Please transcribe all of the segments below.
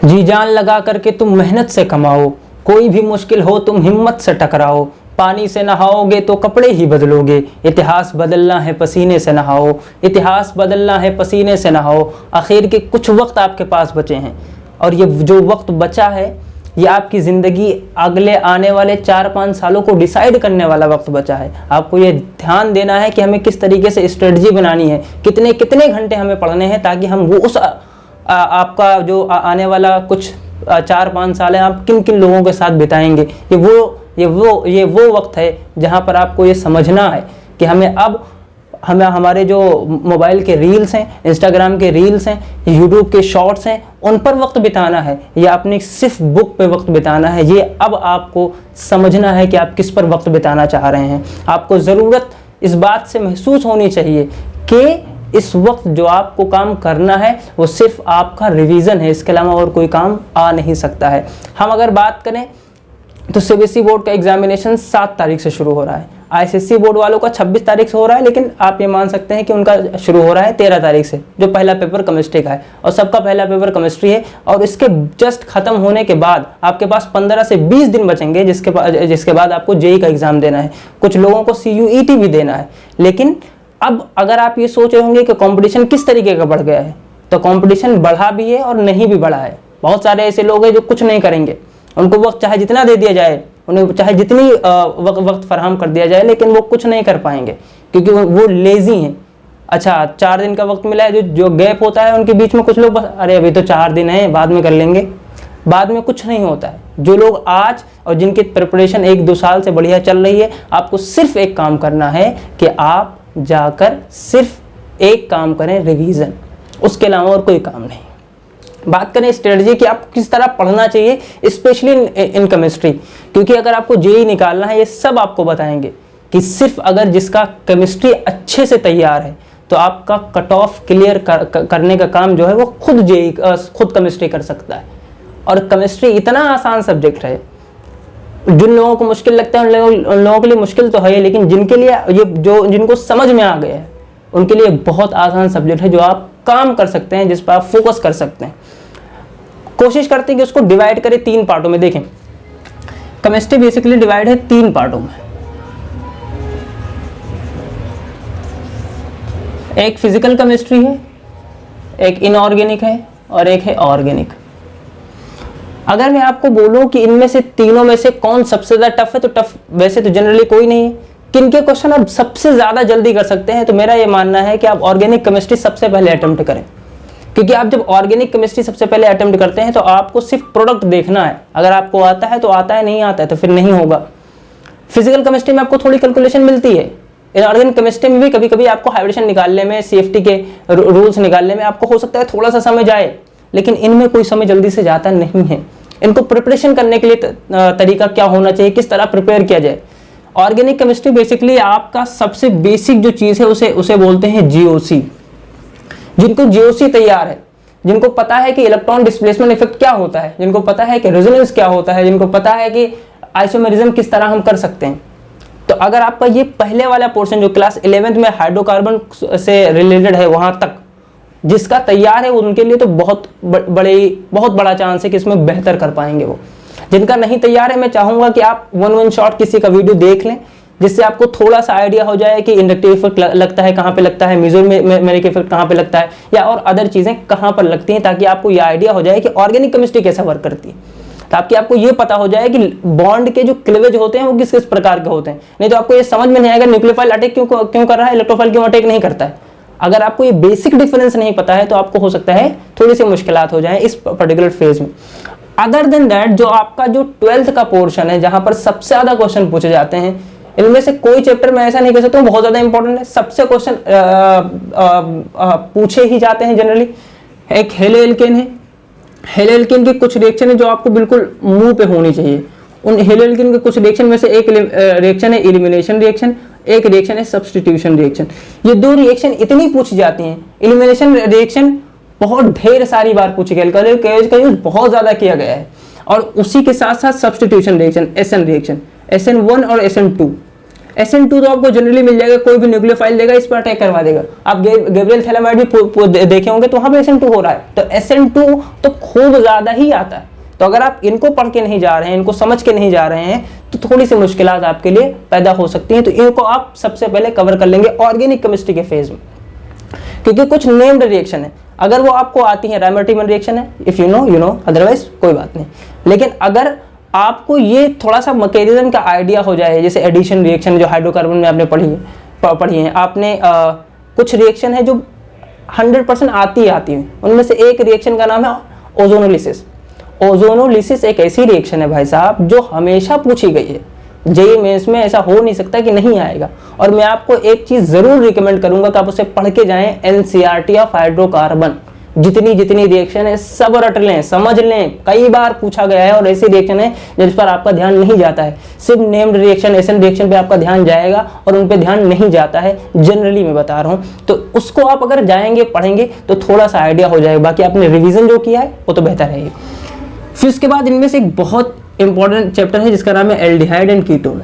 जी जान लगा करके तुम मेहनत से कमाओ, कोई भी मुश्किल हो तुम हिम्मत से टकराओ, पानी से नहाओगे तो कपड़े ही बदलोगे, इतिहास बदलना है पसीने से नहाओ, इतिहास बदलना है पसीने से नहाओ। आखिर के कुछ वक्त आपके पास बचे हैं और ये जो वक्त बचा है ये आपकी ज़िंदगी अगले आने वाले 4-5 सालों को डिसाइड करने वाला वक्त बचा है। आपको ये ध्यान देना है कि हमें किस तरीके से स्ट्रेटजी बनानी है, कितने कितने घंटे हमें पढ़ने हैं, ताकि हम वो उस आपका जो आने वाला कुछ 4-5 साल है आप किन किन लोगों के साथ बिताएंगे। ये वो वक्त है जहाँ पर आपको ये समझना है कि हमें हमारे जो मोबाइल के रील्स हैं, इंस्टाग्राम के रील्स हैं, यूट्यूब के शॉर्ट्स हैं, उन पर वक्त बिताना है या अपनी सिर्फ बुक पे वक्त बिताना है। ये अब आपको समझना है कि आप किस पर वक्त बिताना चाह रहे हैं। आपको ज़रूरत इस बात से महसूस होनी चाहिए कि इस वक्त जो आपको काम करना है वो सिर्फ आपका रिवीजन है, इसके अलावा और कोई काम आ नहीं सकता है। हम अगर बात करें तो सीबीएसई बोर्ड का एग्जामिनेशन 7 तारीख से शुरू हो रहा है, आईसीएसई बोर्ड वालों का 26 तारीख से हो रहा है, लेकिन आप ये मान सकते हैं कि उनका शुरू हो रहा है 13 तारीख से, जो पहला पेपर केमिस्ट्री का है और सबका पहला पेपर केमिस्ट्री है। और इसके जस्ट खत्म होने के बाद आपके पास 15 से 20 दिन बचेंगे, जिसके बाद आपको जेईई का एग्जाम देना है, कुछ लोगों को सीयूईटी भी देना है। लेकिन अब अगर आप ये सोच रहे होंगे कि कंपटीशन किस तरीके का बढ़ गया है, तो कंपटीशन बढ़ा भी है और नहीं भी बढ़ा है। बहुत सारे ऐसे लोग हैं जो कुछ नहीं करेंगे, उनको वक्त चाहे जितना दे दिया जाए, उन्हें चाहे जितनी वक्त फराहम कर दिया जाए, लेकिन वो कुछ नहीं कर पाएंगे क्योंकि वो लेजी हैं। अच्छा 4 दिन का वक्त मिला है, जो गैप होता है उनके बीच में कुछ लोग अरे अभी तो 4 दिन है बाद में कर लेंगे, बाद में कुछ नहीं होता है। जो लोग आज और जिनकी प्रिपरेशन 1-2 साल से बढ़िया चल रही है, आपको सिर्फ एक काम करना है कि आप जाकर सिर्फ एक काम करें, रिवीजन, उसके अलावा और कोई काम नहीं। बात करें स्ट्रेटजी कि आपको किस तरह पढ़ना चाहिए, स्पेशली इन केमिस्ट्री, क्योंकि अगर आपको जेईई निकालना है ये सब आपको बताएंगे कि सिर्फ अगर जिसका केमिस्ट्री अच्छे से तैयार है तो आपका कट ऑफ क्लियर करने का काम जो है वो खुद केमिस्ट्री कर सकता है। और केमिस्ट्री इतना आसान सब्जेक्ट है, जिन लोगों को मुश्किल लगता है उन लोगों के लिए मुश्किल तो है, लेकिन जिनके लिए जिनको समझ में आ गया है उनके लिए बहुत आसान सब्जेक्ट है, जो आप काम कर सकते हैं, जिस पर आप फोकस कर सकते हैं। कोशिश करते हैं कि उसको डिवाइड करें 3 पार्टों में। देखें केमिस्ट्री बेसिकली डिवाइड है 3 पार्टों में। एक फिजिकल केमिस्ट्री है, एक इनऑर्गेनिक है और एक है ऑर्गेनिक। अगर मैं आपको बोलूं कि इनमें से तीनों में से कौन सबसे ज्यादा टफ है, तो टफ वैसे तो जनरली कोई नहीं है। किनके क्वेश्चन आप सबसे ज्यादा जल्दी कर सकते हैं, तो मेरा ये मानना है कि आप ऑर्गेनिक केमिस्ट्री सबसे पहले अटेम्प्ट करें, क्योंकि आप जब ऑर्गेनिक केमिस्ट्री सबसे पहले अटेम्प्ट करते हैं तो आपको सिर्फ प्रोडक्ट देखना है। अगर आपको आता है तो आता है, नहीं आता है तो फिर नहीं होगा। फिजिकल केमिस्ट्री में आपको थोड़ी कैलकुलेशन मिलती है, इनऑर्गेनिक केमिस्ट्री में भी कभी कभी आपको हाइब्रिडेशन निकालने में, सेफ्टी के रूल्स निकालने में आपको हो सकता है थोड़ा सा समय जाए, लेकिन इनमें कोई समय जल्दी से जाता नहीं है। इनको प्रिपरेशन करने के लिए तरीका क्या होना चाहिए, किस तरह प्रिपेयर किया जाए। ऑर्गेनिक केमिस्ट्री बेसिकली आपका सबसे बेसिक जो चीज़ है उसे बोलते हैं जीओसी। जिनको जीओसी तैयार है, जिनको पता है कि इलेक्ट्रॉन डिस्प्लेसमेंट इफेक्ट क्या होता है, जिनको पता है कि रेजोनेंस क्या होता है, जिनको पता है कि आइसोमेरिज्म किस तरह हम कर सकते हैं, तो अगर आपका ये पहले वाला पोर्शन जो क्लास 11th में हाइड्रोकार्बन से रिलेटेड है वहाँ तक जिसका तैयार है, उनके लिए तो बहुत बड़ा चांस है कि इसमें बेहतर कर पाएंगे वो। जिनका नहीं तैयार है, मैं चाहूँगा कि आप वन शॉट किसी का वीडियो देख लें, जिससे आपको थोड़ा सा आइडिया हो जाए कि इंडक्टिव इफेक्ट लगता है कहाँ पे लगता है, मेसोमेरिक इफेक्ट कहाँ पे लगता है, या और अदर चीज़ें कहाँ पर लगती हैं, ताकि आपको ये आइडिया हो जाए कि ऑर्गेनिक केमिस्ट्री कैसे वर्क करती है, ताकि आपको ये पता हो जाए कि बॉन्ड के जो क्लीवेज होते हैं वो किस किस प्रकार के होते हैं। नहीं तो आपको ये समझ में नहीं आएगा न्यूक्लियोफाइल अटैक क्यों कर रहा है, इलेक्ट्रोफाइल क्यों अटैक नहीं करता है। अगर आपको ये बेसिक डिफरेंस नहीं पता है तो आपको हो सकता है थोड़ी सी मुश्किलात हो जाए इस पर्टिकुलर फेज में। अदर देन दैट, जो आपका जो 12th का पोर्शन है, जहां पर सबसे ज्यादा क्वेश्चन पूछे जाते हैं, इनमें से कोई चैप्टर मैं ऐसा नहीं कह सकता हूँ बहुत ज्यादा इंपॉर्टेंट है, सबसे क्वेश्चन पूछे ही जाते हैं जनरली। एक हेलोएल्केन है, हेलोएल्केन की कुछ रिएक्शन है जो आपको बिल्कुल मुंह पे होनी चाहिए। उन हेलोएल्केन के कुछ रिएक्शन में से एक रिएक्शन है एलिमिनेशन रिएक्शन, एक रिएक्शन है सब्स्टिट्यूशन रिएक्शन। ये 2 रिएक्शन इतनी पूछी जाती हैं। एलिमिनेशन रिएक्शन बहुत ढेर सारी बार पूछी गई, केज का यूज बहुत ज्यादा किया गया है, और उसी के साथ साथ substitution reaction, SN reaction, SN1 और SN2। SN2 तो आपको जनरली मिल जाएगा, कोई भी न्यूक्लियोफाइल देगा इस पर अटैक करवा देगा। आप गैब्रियल थैलेमाइड भी देखे होंगे तो वहां पे SN2 हो रहा है, तो SN2 तो खूब ज्यादा ही आता है। तो अगर आप इनको पढ़ के नहीं जा रहे हैं, इनको समझ के नहीं जा रहे हैं, तो थोड़ी सी मुश्किलात आपके लिए पैदा हो सकती हैं। तो इनको आप सबसे पहले कवर कर लेंगे ऑर्गेनिक केमिस्ट्री के फेज में, क्योंकि कुछ नेम्ड रिएक्शन है, अगर वो आपको आती है, रायमर्टिमन रिएक्शन है, इफ यू नो, अदरवाइज कोई बात नहीं। लेकिन अगर आपको ये थोड़ा सा मैकेनिज्म का आइडिया हो जाए, जैसे एडिशन रिएक्शन जो हाइड्रोकार्बन में आपने पढ़ी है आपने, कुछ रिएक्शन है जो 100% आती है, उनमें से एक रिएक्शन का नाम है ओजोनोलिसिस। ओजोनोलिसिस एक ऐसी रिएक्शन है भाई साहब जो हमेशा पूछी गई है, जेईई मेंस में ऐसा हो नहीं सकता कि नहीं आएगा। और मैं आपको एक चीज जरूर रिकमेंड करूंगा कि आप उसे पढ़ के जाएं, एनसीईआरटी ऑफ हाइड्रोकार्बन। जितनी रिएक्शन है सब रट लें, समझ लें, कई बार पूछा गया है और ऐसी रिएक्शन है जिस पर आपका ध्यान नहीं जाता है। सिर्फ नेम्ड रिएक्शन, एसएन रिएक्शन पे आपका ध्यान जाएगा और उन पे ध्यान नहीं जाता है, जनरली मैं बता रहा हूं। तो उसको आप अगर जाएंगे पढ़ेंगे तो थोड़ा सा आइडिया हो जाएगा, बाकी आपने रिविजन जो किया है वो तो बेहतर है। फिर उसके बाद इनमें से एक बहुत इंपॉर्टेंट चैप्टर है जिसका नाम है एल्डिहाइड एंड कीटोन।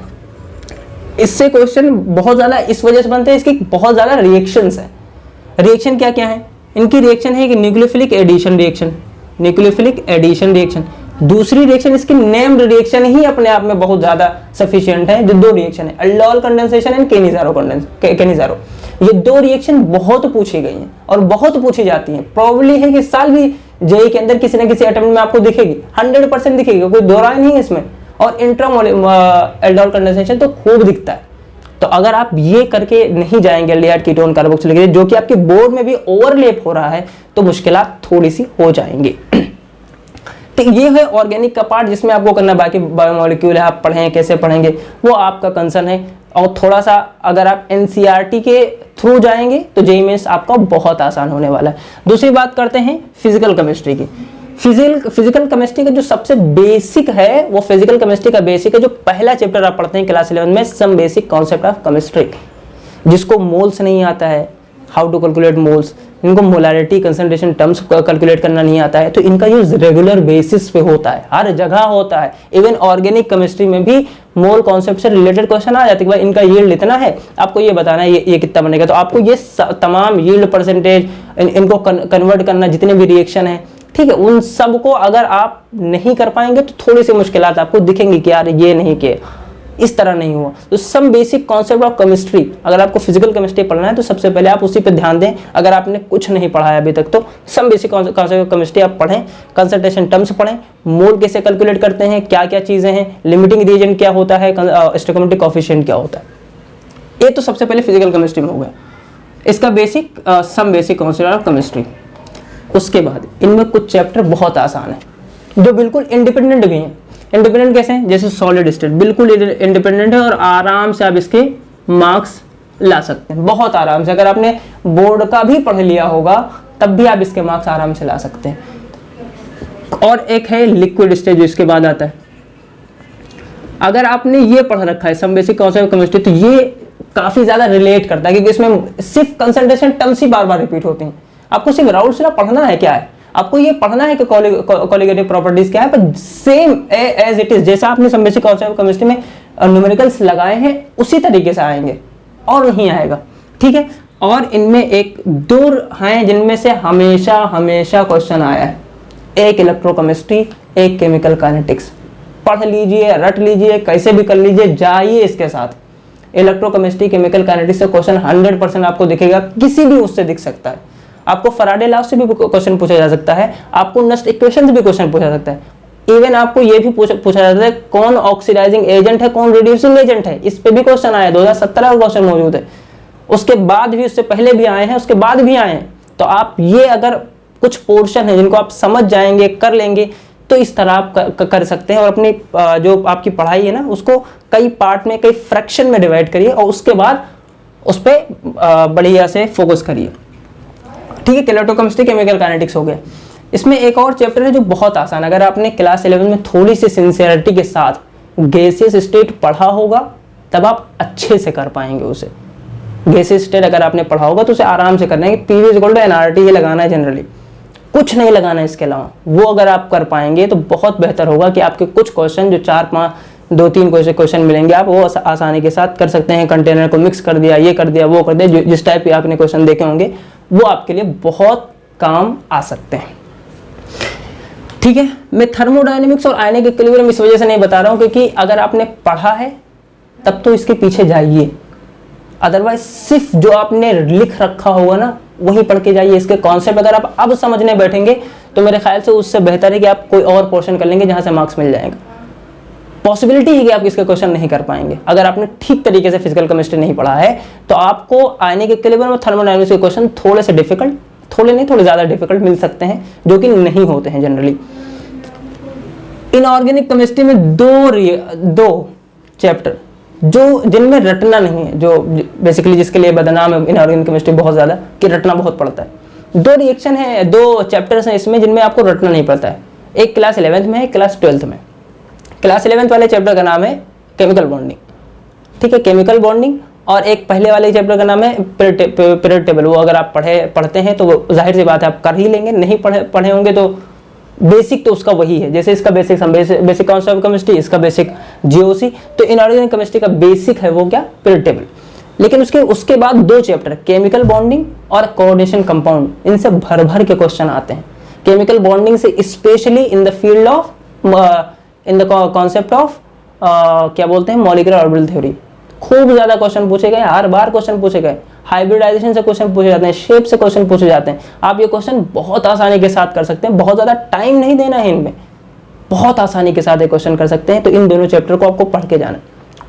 इससे क्वेश्चन बहुत ज्यादा इस वजह से बनते हैं, इसकी बहुत ज्यादा रिएक्शंस है। रिएक्शन क्या क्या है इनकी? रिएक्शन है कि nucleophilic addition reaction, nucleophilic addition reaction. दूसरी रिएक्शन इसकी नेम्ड रिएक्शन ही अपने आप में बहुत ज्यादा सफिशिएंट है, जो दो रिएक्शन है, अल्डोल कंडेंसेशन एंड केनिजारो। ये दो रिएक्शन बहुत पूछी गई हैं और बहुत पूछी जाती हैं। प्रोबेबली है कि इस साल भी जेईई के अंदर किसी न किसी अटेम्प्ट में आपको दिखेगी, 100% दिखेगी, कोई दो राय नहीं है इसमें। और इंट्रामोलेक्युलर कंडेंसेशन तो खूब दिखता है। तो अगर आप ये करके नहीं जाएंगे एल्डिहाइड कीटोन कार्बोक्सिलिक एसिड, जो कि आपके बोर्ड में भी ओवरलैप हो रहा है, तो मुश्किलात थोड़ी सी हो जाएंगी। तो ये है ऑर्गेनिक का पार्ट जिसमें आपको करना, बाकी बायोमोलिक्यूल है आप पढ़ें, कैसे पढ़ेंगे वो आपका कंसर्न है। और थोड़ा सा अगर आप एनसीईआरटी के थ्रू जाएंगे तो जेईई मेंस आपका बहुत आसान होने वाला है। दूसरी बात करते हैं फिजिकल केमिस्ट्री की। फिजिकल केमिस्ट्री का जो सबसे बेसिक है वो फिजिकल केमिस्ट्री का बेसिक है, जो पहला चैप्टर आप पढ़ते हैं क्लास 11 में, some basic concept of chemistry. जिसको मोल्स नहीं आता है, हाउ टू कैलकुलेट मोल्स, इनको मोलारिटी कंसंट्रेशन टर्म्स कैलकुलेट करना नहीं आता है, तो इनका यूज रेगुलर बेसिस पे होता है, हर जगह होता है। इवन ऑर्गेनिक केमिस्ट्री में भी मोल कॉन्सेप्ट से रिलेटेड क्वेश्चन आ जाते हैं कि भाई इनका यील्ड इतना है, आपको ये बताना है ये कितना बनेगा। तो आपको ये तमाम यील्ड परसेंटेज, इनको कन्वर्ट करना, जितने भी रिएक्शन है, ठीक है, उन सब को अगर आप नहीं कर पाएंगे तो थोड़ी सी मुश्किलात आपको दिखेंगी कि यार ये नहीं किया, इस तरह नहीं हुआ। तो some basic concept of chemistry, अगर आपको फिजिकल केमिस्ट्री पढ़ना है तो सबसे पहले आप उसी पे ध्यान दें। अगर आपने कुछ नहीं पढ़ा है अभी तक तो some basic concept of chemistry आप पढ़ें, कंसंट्रेशन टर्म्स पढ़ें, मोल कैसे कैलकुलेट करते हैं, क्या क्या चीजें हैं, लिमिटिंग रिएजेंट क्या होता है, स्टोइकोमेट्रिक कोएफिशिएंट क्या होता है। ये तो सबसे पहले फिजिकल केमिस्ट्री में हो गया, इसका basic some basic concept of chemistry. उसके बाद इनमें कुछ चैप्टर बहुत आसान है जो बिल्कुल इंडिपेंडेंट भी हैं। इंडिपेंडेंट कैसे हैं? जैसे सॉलिड स्टेट बिल्कुल इंडिपेंडेंट है और आराम से आप इसके मार्क्स ला सकते हैं, बहुत आराम से। अगर आपने बोर्ड का भी पढ़ लिया होगा तब भी आप इसके मार्क्स आराम से ला सकते हैं। और एक है लिक्विड स्टेट जो इसके बाद आता है। अगर आपने ये पढ़ रखा है some basic concept of chemistry, तो ये काफी ज्यादा रिलेट करता है, क्योंकि इसमें सिर्फ कंसंट्रेशन टर्म्स ही बार बार रिपीट होती हैं। आपको सिर्फ राउल्ट्स पढ़ना है क्या है, आपको ये पढ़ना है कि कोलिगेटिव प्रॉपर्टीज क्या है, पर सेम एज इट इज, जैसा आपने some basic concept of chemistry में न्यूमेरिकल्स लगाए हैं उसी तरीके से आएंगे और नहीं आएगा, ठीक है। और इनमें एक दो हैं जिनमें से हमेशा हमेशा क्वेश्चन आया है, एक इलेक्ट्रोकेमिस्ट्री, एक केमिकल काइनेटिक्स। पढ़ लीजिए, रट लीजिए, कैसे भी कर लीजिए, जाइए इसके साथ। इलेक्ट्रोकेमिस्ट्री, केमिकल काइनेटिक्स से क्वेश्चन 100% आपको दिखेगा, किसी भी उससे दिख सकता है। आपको फैराडे लॉ से भी क्वेश्चन पूछा जा सकता है, आपको नस्ट इक्वेशन से भी क्वेश्चन पूछा जा सकता है, इवन आपको ये भी पूछा जाता है कौन ऑक्सीडाइजिंग एजेंट है, कौन रिड्यूसिंग एजेंट है। इस पे भी क्वेश्चन आया, 2017 का क्वेश्चन मौजूद है, उसके बाद भी, उससे पहले भी आए हैं, उसके बाद भी आए हैं। तो आप ये अगर कुछ पोर्शन है जिनको आप समझ जाएंगे, कर लेंगे, तो इस तरह आप कर सकते हैं। और अपनी जो आपकी पढ़ाई है ना उसको कई पार्ट में, कई फ्रैक्शन में डिवाइड करिए और उसके बाद उस पर बढ़िया से फोकस करिए, ठीक है। इलेक्ट्रोकेमिस्ट्री, केमिकल काइनेटिक्स हो गया। इसमें एक और चैप्टर है जो बहुत आसान, अगर आपने क्लास 11 में थोड़ी सी सिंसियरिटी के साथ गैसियस स्टेट पढ़ा होगा तब आप अच्छे से कर पाएंगे उसे। गैसियस स्टेट अगर आपने पढ़ा होगा तो उसे आराम से करना है। पीवी इक्वल टू एनआरटी ये लगाना है, जनरली कुछ नहीं लगाना है इसके अलावा। वो अगर आप कर पाएंगे तो बहुत बेहतर होगा कि आपके कुछ क्वेश्चन जो 2-3 क्वेश्चन मिलेंगे, आप वो आसानी के साथ कर सकते हैं। कंटेनर को मिक्स कर दिया, ये कर दिया, वो कर दिया, जिस टाइप के आपने क्वेश्चन देखे होंगे वो आपके लिए बहुत काम आ सकते हैं। ठीक है, मैं थर्मोडायनेमिक्स और आयनिक इक्विलिब्रियम इस वजह से नहीं बता रहा हूं क्योंकि अगर आपने पढ़ा है तब तो इसके पीछे जाइए, अदरवाइज सिर्फ जो आपने लिख रखा होगा ना वही पढ़ के जाइए। इसके कॉन्सेप्ट अगर आप अब समझने बैठेंगे तो मेरे ख्याल से उससे बेहतर है कि आप कोई और पोर्शन कर लेंगे जहां से मार्क्स मिल जाएगा। पॉसिबिलिटी है कि आप इसके क्वेश्चन नहीं कर पाएंगे अगर आपने ठीक तरीके से फिजिकल केमिस्ट्री नहीं पढ़ा है। तो आपको आयनिक इक्विलिब्रियम और थर्मोडायनेमिक्स के क्वेश्चन थोड़े से डिफिकल्ट, थोड़े नहीं थोड़े ज्यादा डिफिकल्ट मिल सकते हैं, जो कि नहीं होते हैं जनरली। इनऑर्गेनिक केमिस्ट्री में दो चैप्टर जो जिनमें रटना नहीं है, जो बेसिकली जिसके लिए बदनाम है इनऑर्गेनिक केमिस्ट्री बहुत ज्यादा कि रटना बहुत पड़ता है। 2 रिएक्शन है, 2 चैप्टर्स हैं इसमें जिनमें आपको रटना नहीं पड़ता है। एक क्लास 11th में है, क्लास 12th में। क्लास 11th वाले चैप्टर का नाम है केमिकल बॉन्डिंग, ठीक है, केमिकल बॉन्डिंग। और एक पहले वाले चैप्टर का नाम है पीरियड टेबल। वो अगर आप पढ़ते हैं तो वो जाहिर सी बात है आप कर ही लेंगे, नहीं पढ़े होंगे तो बेसिक तो उसका वही है। जैसे इसका basic basic concept of chemistry, इसका बेसिक जीओसी, तो इनऑर्गेनिक केमिस्ट्री का बेसिक है वो क्या, पीरियड टेबल। लेकिन उसके बाद 2 चैप्टर केमिकल बॉन्डिंग और कोऑर्डिनेशन कंपाउंड, इनसे भर भर के क्वेश्चन आते हैं। केमिकल बॉन्डिंग से specially in the field of in the concept of क्या बोलते हैं, मॉलिक्यूलर ऑर्बिटल थ्योरी, खूब ज्यादा क्वेश्चन पूछे गए, हर बार क्वेश्चन पूछे गए। हाइब्रिडाइजेशन से क्वेश्चन पूछे जाते हैं, शेप से क्वेश्चन पूछे जाते हैं। आप ये क्वेश्चन बहुत आसानी के साथ कर सकते हैं, बहुत ज्यादा टाइम नहीं देना है इनमें, बहुत आसानी के साथ ये क्वेश्चन कर सकते हैं। तो इन दोनों चैप्टर को आपको पढ़ के जाना है।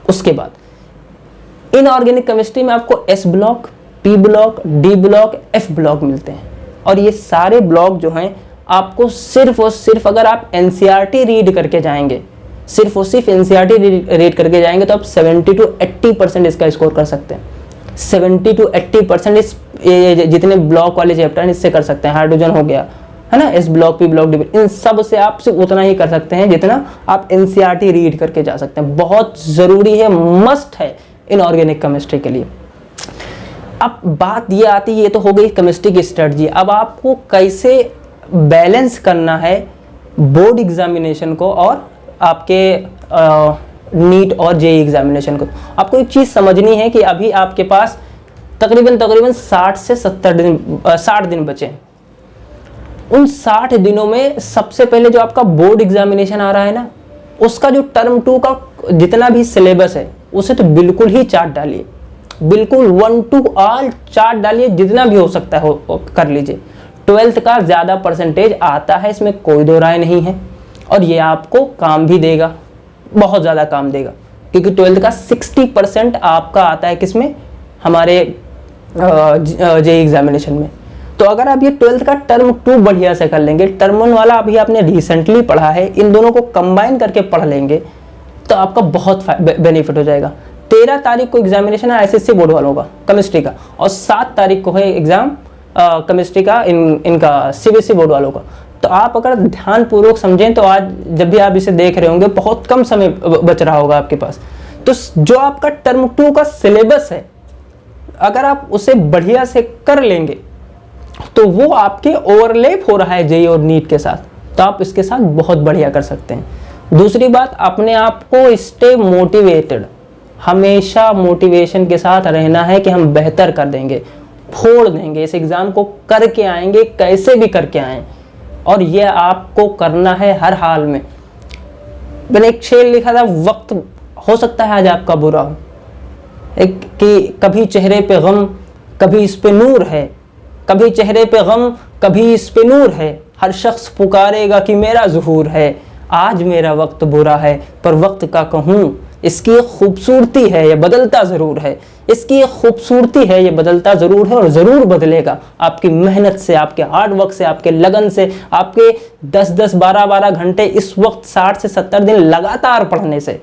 उसके बाद इनऑर्गेनिक केमिस्ट्री में आपको S block, P block, D block, F block मिलते हैं। और ये सारे ब्लॉक जो हैं आपको सिर्फ और सिर्फ अगर आप एनसीईआरटी रीड करके जाएंगे, सिर्फ और सिर्फ एनसीईआरटी रीड करके जाएंगे तो आप 70 to 80% इसका स्कोर कर सकते हैं। 70 to 80% इस जितने ब्लॉक वाले चैप्टर हैं इससे कर सकते हैं। हाइड्रोजन हो गया है ना, S block, P block, D, इन सब से आप सिर्फ उतना ही कर सकते हैं जितना आप एनसीईआरटी रीड करके जा सकते हैं। बहुत जरूरी है, मस्ट है इनऑर्गेनिक केमिस्ट्री के लिए। अब बात ये आती है, ये तो हो गई केमिस्ट्री की स्ट्रेटजी। अब आपको कैसे बैलेंस करना है बोर्ड एग्जामिनेशन को और आपके नीट और जेईई एग्जामिनेशन को। आपको एक चीज समझनी है कि अभी आपके पास तकरीबन 60 से 60 दिन बचे। उन 60 दिनों में सबसे पहले जो आपका बोर्ड एग्जामिनेशन आ रहा है ना, उसका जो टर्म 2 का जितना भी सिलेबस है उसे तो बिल्कुल ही चार्ट डालिए, बिल्कुल 1 to all चार्ट डालिए, जितना भी हो सकता है कर लीजिए। 12th का ज्यादा परसेंटेज आता है, इसमें कोई दो राय नहीं है, और ये आपको काम भी देगा, बहुत ज़्यादा काम देगा, क्योंकि 12th का 60% आपका आता है किसमें, हमारे जेईई एग्जामिनेशन में। तो अगर आप ये 12th का टर्म 2 बढ़िया से कर लेंगे, टर्म 1 वाला अभी आपने रिसेंटली पढ़ा है, इन दोनों को कंबाइन करके पढ़ लेंगे तो आपका बहुत बेनिफिट हो जाएगा। 13 तारीख को एग्जामिनेशन है एसएससी बोर्ड वालों का केमिस्ट्री का, और 7 तारीख को है एग्जाम केमिस्ट्री का इनका सीबीएसई बोर्ड वालों का। तो आप अगर ध्यानपूर्वक समझें तो आज जब भी आप इसे देख रहे होंगे बहुत कम समय बच रहा होगा आपके पास। तो जो आपका टर्म 2 का सिलेबस है, अगर आप उसे बढ़िया से कर लेंगे तो वो आपके ओवरलैप हो रहा है जेईई और नीट के साथ, तो आप इसके साथ बहुत बढ़िया कर सकते हैं। दूसरी बात, अपने आप को स्टे मोटिवेटेड, हमेशा मोटिवेशन के साथ रहना है कि हम बेहतर कर देंगे, फोड़ देंगे, इस एग्जाम को करके आएंगे, कैसे भी करके आएं, और ये आपको करना है हर हाल में। मैंने एक शेर लिखा था, वक्त हो सकता है आज आपका बुरा हो, एक कि कभी चेहरे पे गम कभी इस पे नूर है, कभी चेहरे पे गम कभी इस पे नूर है, हर शख्स पुकारेगा कि मेरा ज़ुहूर है। आज मेरा वक्त बुरा है पर वक्त का कहूँ, इसकी एक खूबसूरती है ये बदलता ज़रूर है, इसकी एक खूबसूरती है ये बदलता ज़रूर है, और ज़रूर बदलेगा आपकी मेहनत से, आपके हार्ड वर्क से, आपके लगन से, आपके 10-10, 12-12 घंटे इस वक्त 60 से 70 दिन लगातार पढ़ने से।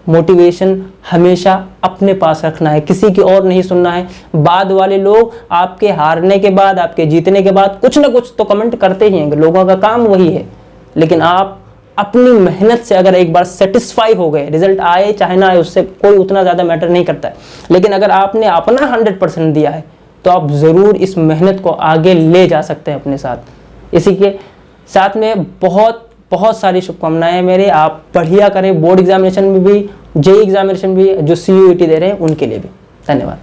मोटिवेशन हमेशा अपने पास रखना है, किसी की और नहीं सुनना है। बाद वाले लोग आपके हारने के बाद, आपके जीतने के बाद कुछ ना कुछ तो कमेंट करते ही हैं, लोगों का काम वही है। लेकिन आप अपनी मेहनत से अगर एक बार सेटिस्फाई हो गए, रिजल्ट आए चाहे ना आए, उससे कोई उतना ज़्यादा मैटर नहीं करता है, लेकिन अगर आपने अपना 100% दिया है तो आप ज़रूर इस मेहनत को आगे ले जा सकते हैं अपने साथ। इसी के साथ में बहुत बहुत सारी शुभकामनाएं हैं मेरे, आप बढ़िया करें बोर्ड एग्जामिनेशन में भी, जेई एग्जामिनेशन भी, जो CUET दे रहे हैं उनके लिए भी। धन्यवाद।